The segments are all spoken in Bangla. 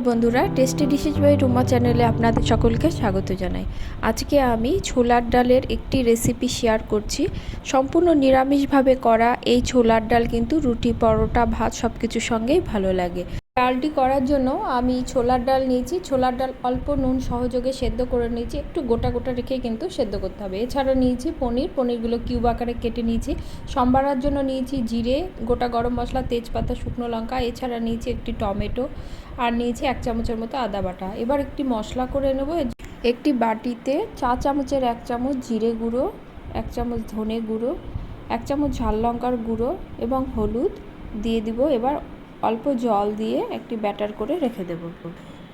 বন্ধুরা, টেস্টি ডিশেস বাই রুমা চ্যানেলে আপনাদের সকলকে স্বাগত জানাই। আজকে আমি ছোলার ডালের একটি রেসিপি শেয়ার করছি। সম্পূর্ণ নিরামিষভাবে করা এই ছোলার ডাল কিন্তু রুটি, পরোটা, ভাত সব কিছুর সঙ্গেই ভালো লাগে। ডালটি করার জন্য আমি ছোলার ডাল নিয়েছি। ছোলার ডাল অল্প নুন সহযোগে সেদ্ধ করে নিয়েছি, একটু গোটা গোটা রেখে কিন্তু সেদ্ধ করতে হবে। এছাড়া নিয়েছি পনিরগুলো কিউব আকারে কেটে নিয়েছি। সম্বারার জন্য নিয়েছি জিরে, গোটা গরম মশলা, তেজপাতা, শুকনো লঙ্কা। এছাড়া নিয়েছি একটি টমেটো আর নিয়েছি 1 চামচের মতো আদা বাটা। এবার একটি মশলা করে নেব। একটি বাটিতে 4 চামচের 1 চামচ জিরে গুঁড়ো, 1 চামচ ধনে গুঁড়ো, 1 চামচ ঝাল লঙ্কার গুঁড়ো এবং হলুদ দিয়ে দিব। এবার অল্প জল দিয়ে একটি ব্যাটার করে রেখে দেব।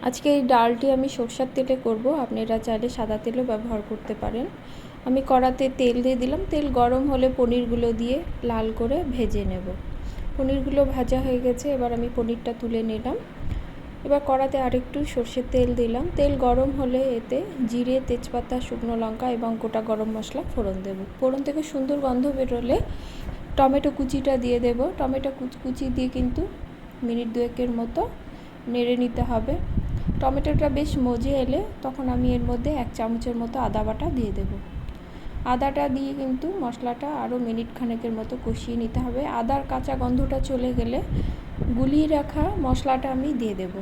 আজকে এই ডালটি আমি সরষের তেলে করব, আপনারা চাইলে সাদা তেলও ব্যবহার করতে পারেন। আমি কড়াতে তেল দিয়ে দিলাম। তেল গরম হলে পনিরগুলো দিয়ে লাল করে ভেজে নেব। পনিরগুলো ভাজা হয়ে গেছে, এবার আমি পনিরটা তুলে নিলাম। এবার কড়াতে আরেকটু সর্ষের তেল দিলাম। তেল গরম হলে এতে জিরে, তেজপাতা, শুকনো লঙ্কা এবং গোটা গরম মশলা ফোড়ন দেব। ফোড়ন থেকে সুন্দর গন্ধ বেরোলে টমেটো কুচিটা দিয়ে দেব। টমেটো কুচি দিয়ে কিন্তু মিনিট 2 মতো নেড়ে নিতে হবে। টমেটোটা বেশ মজে এলে তখন আমি এর মধ্যে 1 চামচের মতো আদা বাটা দিয়ে দেব। আদাটা দিয়ে কিন্তু মশলাটা আরও মিনিট খানেকের মতো কষিয়ে নিতে হবে। আদার কাঁচা গন্ধটা চলে গেলে গুলিয়ে রাখা মশলাটা আমি দিয়ে দেব।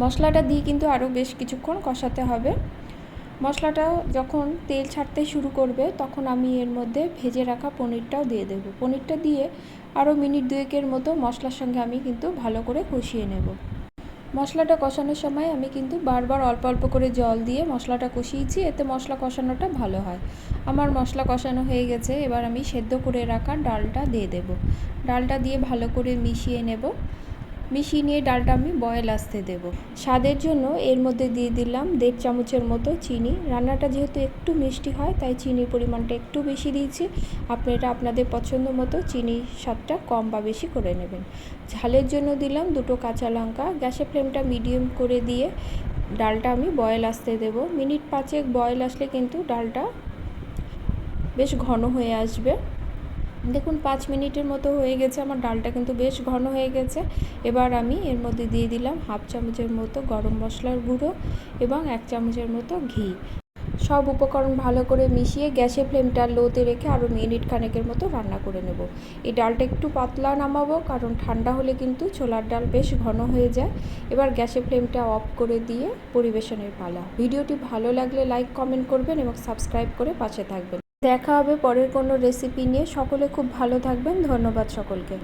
মশলাটা দিয়ে কিন্তু আরও বেশ কিছুক্ষণ কষাতে হবে। মশলাটা যখন তেল ছাড়তে শুরু করবে তখন আমি এর মধ্যে ভেজে রাখা পনিরটাও দিয়ে দেব। পনিরটা দিয়ে আরও মিনিট 2 মতো মশলার সঙ্গে আমি কিন্তু ভালো করে কষিয়ে নেব। মশলাটা কষানোর সময় আমি কিন্তু বারবার অল্প অল্প করে জল দিয়ে মশলাটা কষিয়েছি, এতে মশলা কষানোটা ভালো হয়। আমার মশলা কষানো হয়ে গেছে, এবার আমি সেদ্ধ করে রাখা ডালটা দিয়ে দেব। ডালটা দিয়ে ভালো করে মিশিয়ে নেব। মিশিয়ে নিয়ে ডালটা আমি বয়েল আসতে দেব। স্বাদের জন্য এর মধ্যে দিয়ে দিলাম 1.5 চামচের মতো চিনি। রান্নাটা যেহেতু একটু মিষ্টি হয় তাই চিনির পরিমাণটা একটু বেশি দিয়েছি। আপনারা আপনাদের পছন্দ মতো চিনির স্বাদটা কম বা বেশি করে নেবেন। ঝালের জন্য দিলাম 2 কাঁচা লঙ্কা। গ্যাসের ফ্লেমটা মিডিয়াম করে দিয়ে ডালটা আমি বয়েল আসতে দেব। মিনিট 5 বয়েল আসলে কিন্তু ডালটা বেশ ঘন হয়ে আসবে। দেখুন 5 মিনিটের মতো হয়ে গেছে, আমার ডালটা কিন্তু বেশ ঘন হয়ে গেছে। এবার আমি এর মধ্যে দিয়ে দিলাম 1/2 চামচের মতো গরম মশলার গুঁড়ো এবং 1 চামচের মতো ঘি। সব উপকরণ ভালো করে মিশিয়ে গ্যাসের ফ্লেমটা লোতে রেখে আরও মিনিট খানেকের মতো রান্না করে নেব। এই ডালটা একটু পাতলা নামাবো, কারণ ঠান্ডা হলে কিন্তু ছোলার ডাল বেশ ঘন হয়ে যায়। এবার গ্যাসের ফ্লেমটা অফ করে দিয়ে পরিবেশনের পালা। ভিডিওটি ভালো লাগলে লাইক, কমেন্ট করবেন এবং সাবস্ক্রাইব করে পাশে থাকবেন। দেখা হবে পরের কোনো রেসিপি নিয়ে। সকলে খুব ভালো থাকবেন। ধন্যবাদ সকলকে।